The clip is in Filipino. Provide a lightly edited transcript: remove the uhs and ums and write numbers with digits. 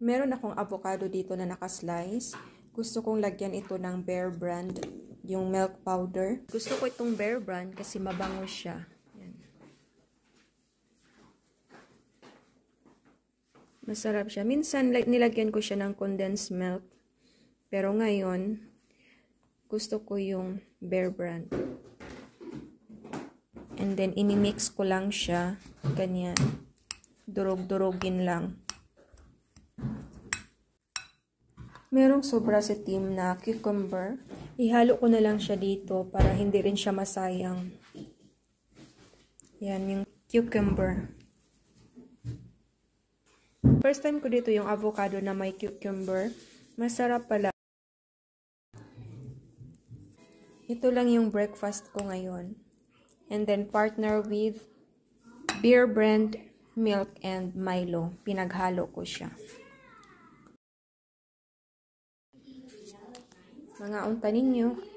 Meron akong avocado dito na nakaslice. Gusto kong lagyan ito ng Bear Brand, yung milk powder. Gusto ko itong Bear Brand kasi mabango siya. Yan. Masarap siya. Minsan nilagyan ko siya ng condensed milk. Pero ngayon, gusto ko yung Bear Brand. And then, inimix ko lang siya. Ganyan. Durog-durogin lang. Merong sobra sa team na cucumber. Ihalo ko na lang siya dito para hindi rin siya masayang. Yan, yung cucumber. First time ko dito yung avocado na may cucumber. Masarap pala. Ito lang yung breakfast ko ngayon. And then partner with Bear Brand milk and Milo. Pinaghalo ko siya. Mga unta ninyo.